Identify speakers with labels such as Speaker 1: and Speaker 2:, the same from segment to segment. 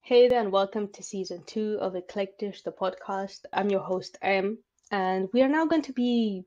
Speaker 1: Hey there, and welcome to season 2 of Eclectish, the podcast. I'm your host, M, and we are now going to be,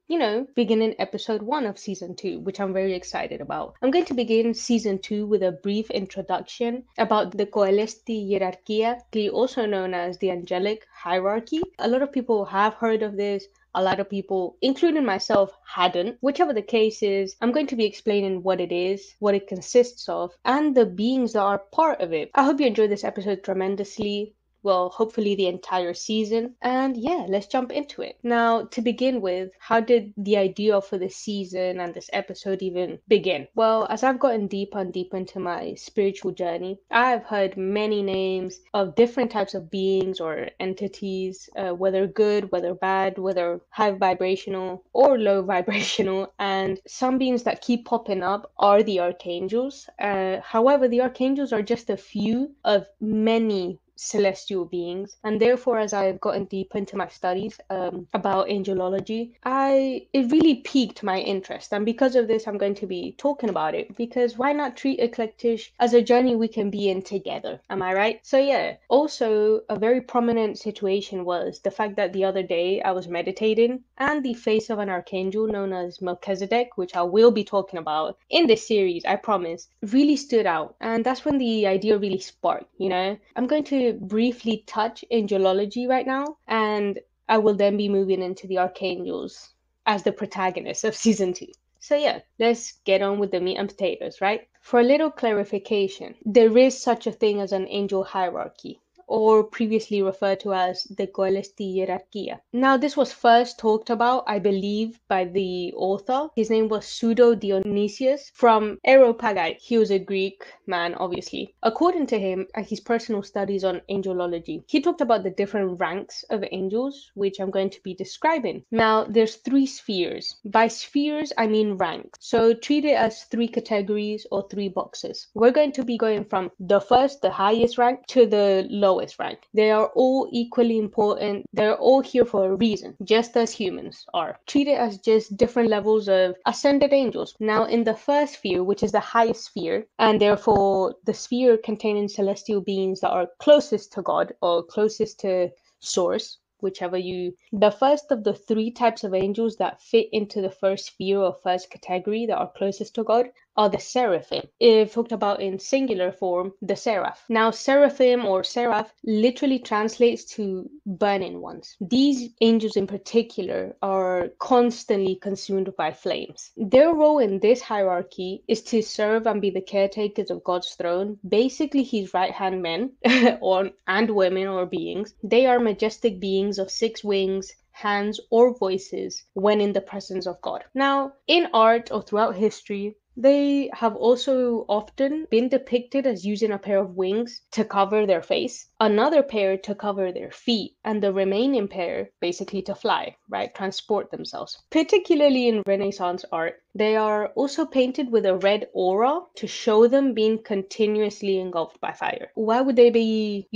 Speaker 1: beginning episode 1 of season 2, which I'm very excited about. I'm going to begin season 2 with a brief introduction about the Coelesti Hierarchia, also known as the angelic hierarchy. A lot of people have heard of this. A lot of people, including myself, hadn't. Whichever the case is, I'm going to be explaining what it is, what it consists of, and the beings that are part of it. I hope you enjoyed this episode tremendously. Well, hopefully the entire season. And yeah, let's jump into it. Now, to begin with, how did the idea for this season and this episode even begin? Well, as I've gotten deeper and deeper into my spiritual journey, I've heard many names of different types of beings or entities, whether good, whether bad, whether high vibrational or low vibrational. And some beings that keep popping up are the archangels. However, the archangels are just a few of many celestial beings, and therefore as I've gotten deep into my studies about angelology, it really piqued my interest, and because of this I'm going to be talking about it, because why not treat Eclectish as a journey we can be in together, am I right? So yeah, also a very prominent situation was the fact that the other day I was meditating and the face of an archangel known as Melchizedek, which I will be talking about in this series, I promise, really stood out, and that's when the idea really sparked. I'm going to briefly touch angelology right now, and I will then be moving into the archangels as the protagonist of season 2. So yeah, let's get on with the meat and potatoes, right? For a little clarification, there is such a thing as an angel hierarchy, or previously referred to as the Coelesti Hierarchia. Now, this was first talked about, I believe, by the author. His name was Pseudo Dionysius from Areopagus. He was a Greek man, obviously. According to him, his personal studies on angelology, he talked about the different ranks of angels, which I'm going to be describing. Now, there's 3 spheres. By spheres, I mean ranks. So treat it as 3 categories or 3 boxes. We're going to be going from the first, the highest rank, to the lowest rank. They are all equally important. They're all here for a reason, just as humans are. Treat it as just different levels of ascended angels. Now, in the first sphere, which is the highest sphere, and therefore the sphere containing celestial beings that are closest to God or closest to Source, the first of the 3 types of angels that fit into the first sphere or first category that are closest to God are the seraphim. If talked about in singular form, the seraph. Now, seraphim or seraph literally translates to burning ones. These angels in particular are constantly consumed by flames. Their role in this hierarchy is to serve and be the caretakers of God's throne, basically his right-hand men and women or beings. They are majestic beings of 6 wings, hands, or voices when in the presence of God. Now, in art or throughout history, they have also often been depicted as using a pair of wings to cover their face, another pair to cover their feet, and the remaining pair basically to fly, right? Transport themselves. Particularly in Renaissance art, they are also painted with a red aura to show them being continuously engulfed by fire. Why would they be,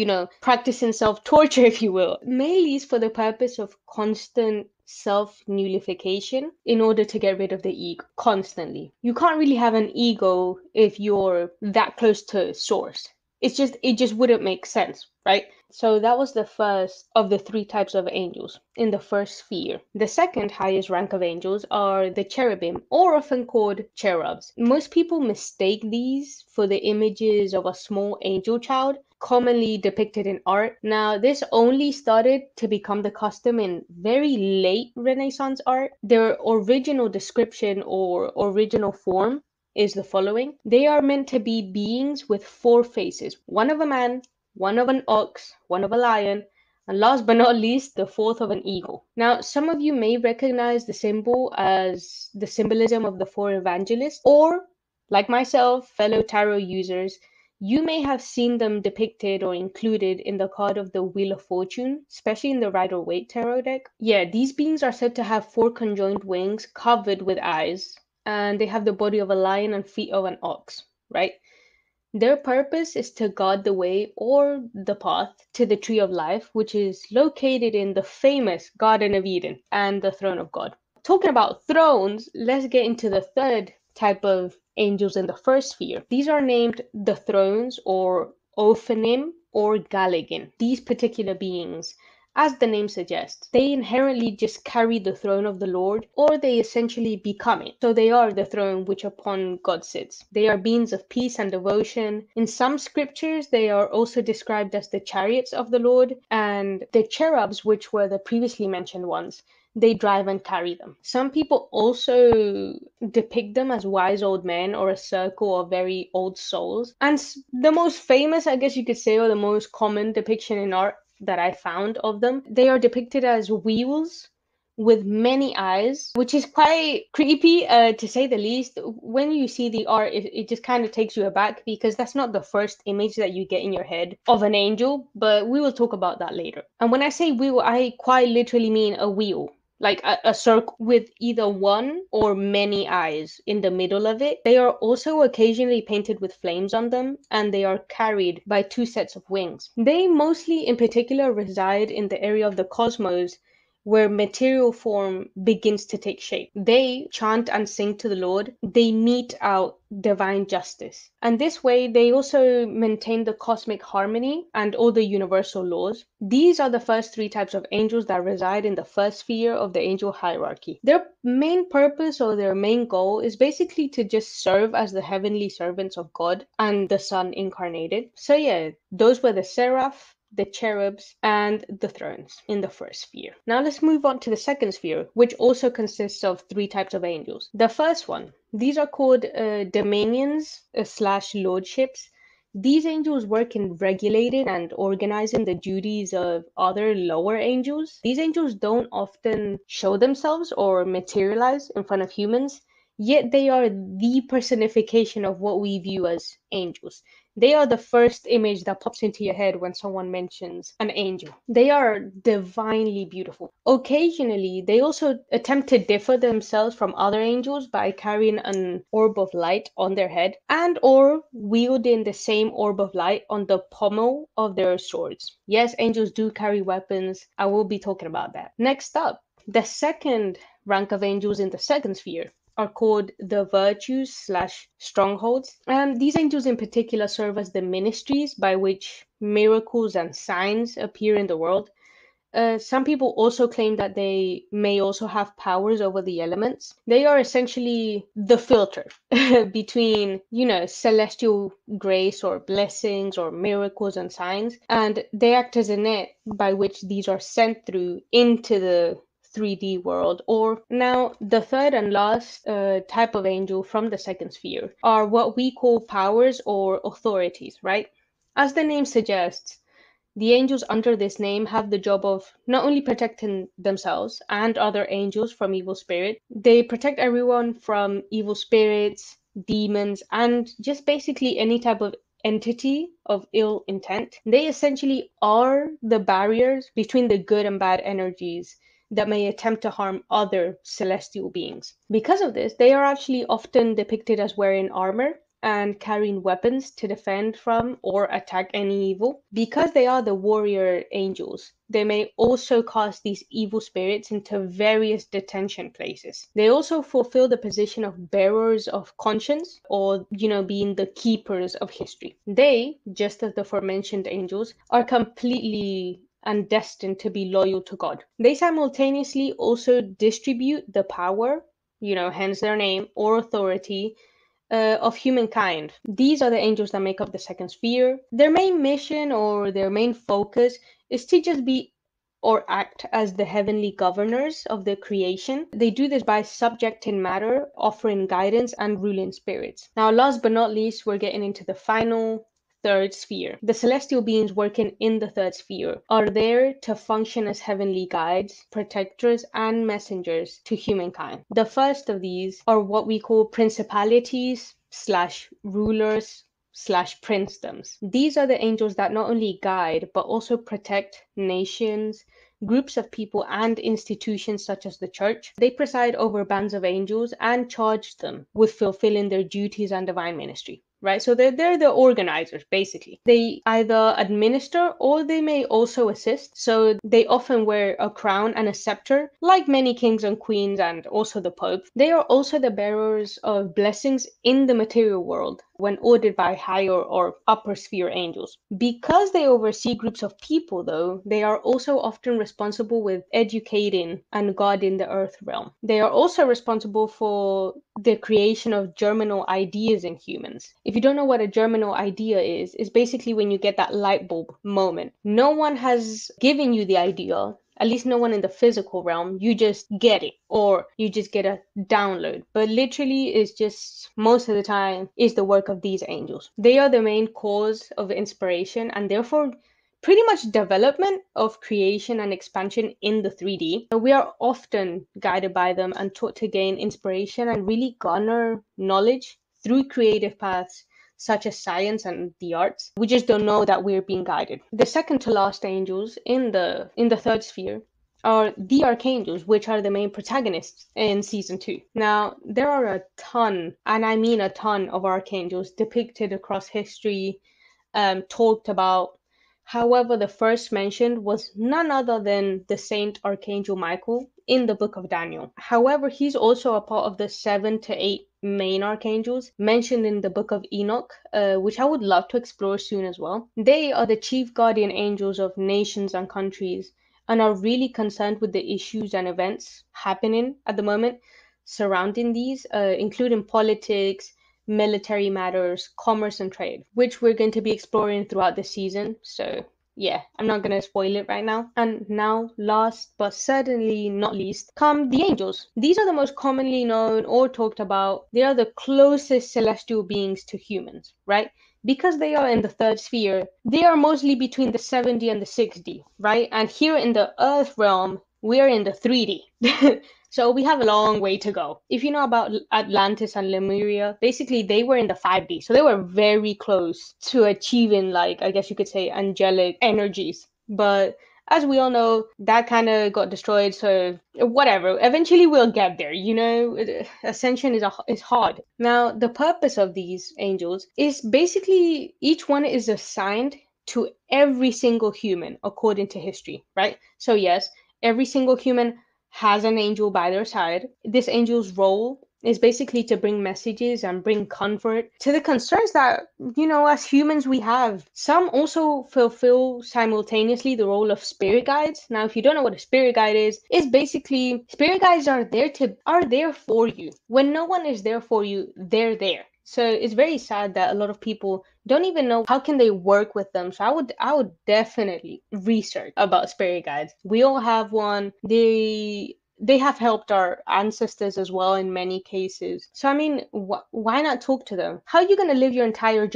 Speaker 1: practicing self-torture, if you will? Mainly it's for the purpose of constant self-nullification in order to get rid of the ego constantly. You can't really have an ego if you're that close to source. It just wouldn't make sense, right? So that was the first of the 3 types of angels in the first sphere. The second highest rank of angels are the cherubim, or often called cherubs. Most people mistake these for the images of a small angel child, commonly depicted in art. Now, this only started to become the custom in very late Renaissance art. Their original description or original form is the following. They are meant to be beings with 4 faces, one of a man, one of an ox, one of a lion, and last but not least, the 4th of an eagle. Now, some of you may recognize the symbol as the symbolism of the 4 evangelists, or, like myself, fellow tarot users, you may have seen them depicted or included in the card of the Wheel of Fortune, especially in the Rider-Waite tarot deck. Yeah, these beings are said to have 4 conjoined wings covered with eyes, and they have the body of a lion and feet of an ox, right? Their purpose is to guard the way or the path to the tree of life, which is located in the famous Garden of Eden and the throne of God. Talking about thrones, let's get into the third type of angels in the first sphere. These are named the thrones or Ophanim or Galligan. These particular beings, as the name suggests, they inherently just carry the throne of the Lord, or they essentially become it. So they are the throne which upon God sits. They are beings of peace and devotion. In some scriptures, they are also described as the chariots of the Lord, and the cherubs, which were the previously mentioned ones, they drive and carry them. Some people also depict them as wise old men or a circle of very old souls. And the most famous, I guess you could say, or the most common depiction in art that I found of them, they are depicted as wheels with many eyes, which is quite creepy, to say the least. When you see the art, it just kind of takes you aback, because that's not the first image that you get in your head of an angel, but we will talk about that later. And when I say wheel, I quite literally mean a wheel, like a circle with either one or many eyes in the middle of it. They are also occasionally painted with flames on them, and they are carried by two sets of wings. They mostly, in particular, reside in the area of the cosmos where material form begins to take shape. They chant and sing to the Lord. They mete out divine justice. And this way, they also maintain the cosmic harmony and all the universal laws. These are the first three types of angels that reside in the first sphere of the angel hierarchy. Their main purpose, or their main goal, is basically to just serve as the heavenly servants of God and the Son incarnated. So yeah, those were the seraph, the cherubs, and the thrones in the first sphere. Now let's move on to the second sphere, which also consists of three types of angels. The first one, these are called dominions slash lordships. These angels work in regulating and organizing the duties of other lower angels. These angels don't often show themselves or materialize in front of humans, yet they are the personification of what we view as angels. They are the first image that pops into your head when someone mentions an angel. They are divinely beautiful. Occasionally, they also attempt to differ themselves from other angels by carrying an orb of light on their head, and or wielding the same orb of light on the pommel of their swords. Yes, angels do carry weapons. I will be talking about that. Next up, the second rank of angels in the second sphere are called the virtues slash strongholds. And these angels in particular serve as the ministries by which miracles and signs appear in the world. Some people also claim that they may also have powers over the elements. They are essentially the filter between, celestial grace or blessings or miracles and signs, and they act as a net by which these are sent through into the 3D world. Or now, the third and last type of angel from the second sphere are what we call powers or authorities, right? As the name suggests, the angels under this name have the job of not only protecting themselves and other angels from evil spirits, they protect everyone from evil spirits, demons, and just basically any type of entity of ill intent. They essentially are the barriers between the good and bad energies that may attempt to harm other celestial beings. Because of this, they are actually often depicted as wearing armor and carrying weapons to defend from or attack any evil. Because they are the warrior angels, they may also cast these evil spirits into various detention places. They also fulfill the position of bearers of conscience, or, being the keepers of history. They, just as the aforementioned angels, are completely and destined to be loyal to God. They simultaneously also distribute the power, hence their name, or authority of humankind. These are the angels that make up the second sphere. Their main mission or their main focus is to just be or act as the heavenly governors of the creation. They do this by subjecting matter, offering guidance, and ruling spirits. Now, last but not least, we're getting into the final third sphere. The celestial beings working in the third sphere are there to function as heavenly guides, protectors, and messengers to humankind. The first of these are what we call principalities slash rulers slash princedoms. These are the angels that not only guide but also protect nations, groups of people, and institutions such as the church. They preside over bands of angels and charge them with fulfilling their duties and divine ministry. right? So they're the organizers, basically. They either administer or they may also assist. So they often wear a crown and a scepter, like many kings and queens and also the Pope. They are also the bearers of blessings in the material world when ordered by higher or upper sphere angels. Because they oversee groups of people, though, they are also often responsible with educating and guarding the earth realm. They are also responsible for the creation of germinal ideas in humans. If you don't know what a germinal idea is, it's basically when you get that light bulb moment. No one has given you the idea, at least no one in the physical realm. You just get it, or you just get a download. But literally, it's just most of the time is the work of these angels. They are the main cause of inspiration and therefore pretty much development of creation and expansion in the 3D. We are often guided by them and taught to gain inspiration and really garner knowledge through creative paths such as science and the arts. We just don't know that we're being guided. The second to last angels in the third sphere are the archangels, which are the main protagonists in season 2. Now, there are a ton, and I mean a ton, of archangels depicted across history, talked about. However, the first mentioned was none other than the Saint Archangel Michael in the book of Daniel. However, he's also a part of the 7 to 8 main archangels mentioned in the book of Enoch, which I would love to explore soon as well. They are the chief guardian angels of nations and countries and are really concerned with the issues and events happening at the moment surrounding these, including politics, military matters, commerce, and trade, which we're going to be exploring throughout the season. So, yeah, I'm not going to spoil it right now. And now, last but certainly not least, come the angels. These are the most commonly known or talked about. They are the closest celestial beings to humans, right? Because they are in the third sphere, they are mostly between the 7D and the 6D, right? And here in the Earth realm, we're in the 3D. So we have a long way to go. If you know about Atlantis and Lemuria, basically they were in the 5D. So they were very close to achieving, like, I guess you could say, angelic energies. But as we all know, that kind of got destroyed. So whatever. Eventually we'll get there. You know, ascension is hard. Now, the purpose of these angels is basically each one is assigned to every single human according to history, right? So yes, every single human has an angel by their side. This angel's role is basically to bring messages and bring comfort to the concerns that, as humans we have. Some also fulfill simultaneously the role of spirit guides. Now, if you don't know what a spirit guide is basically spirit guides are there for you. When no one is there for you, they're there. So it's very sad that a lot of people don't even know how can they work with them. So I would definitely research about spirit guides. We all have one. They have helped our ancestors as well in many cases. So I mean, why not talk to them? How are you going to live your entire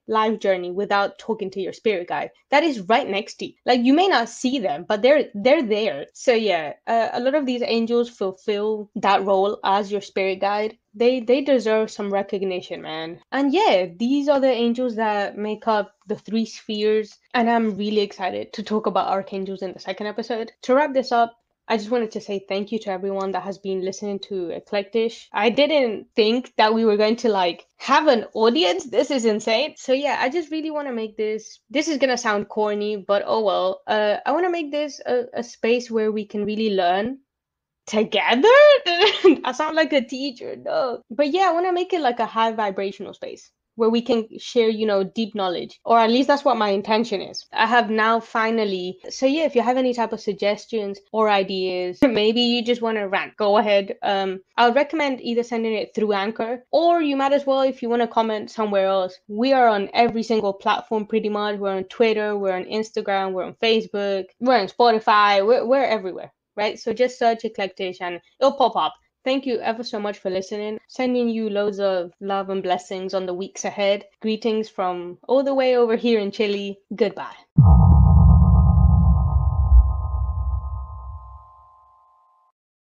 Speaker 1: life journey, without talking to your spirit guide that is right next to you? Like, you may not see them, but they're there. So yeah, a lot of these angels fulfill that role as your spirit guide. They deserve some recognition, man. And yeah, these are the angels that make up the 3 spheres, and I'm really excited to talk about archangels in the second episode. To wrap this up, I just wanted to say thank you to everyone that has been listening to Eclectish. I didn't think that we were going to have an audience. This is insane. So yeah, I just really want to make this is gonna sound corny, but oh well. I want to make this a space where we can really learn together. I sound like a teacher, no. But yeah, I want to make it like a high vibrational space where we can share, deep knowledge, or at least that's what my intention is. I have now finally. So yeah, if you have any type of suggestions or ideas, maybe you just want to rant, go ahead. I would recommend either sending it through Anchor, or you might as well, if you want to comment somewhere else. We are on every single platform pretty much. We're on Twitter, we're on Instagram, we're on Facebook, we're on Spotify, we're everywhere, right? So just search Eclectish and it'll pop up. Thank you ever so much for listening. Sending you loads of love and blessings on the weeks ahead. Greetings from all the way over here in Chile. Goodbye.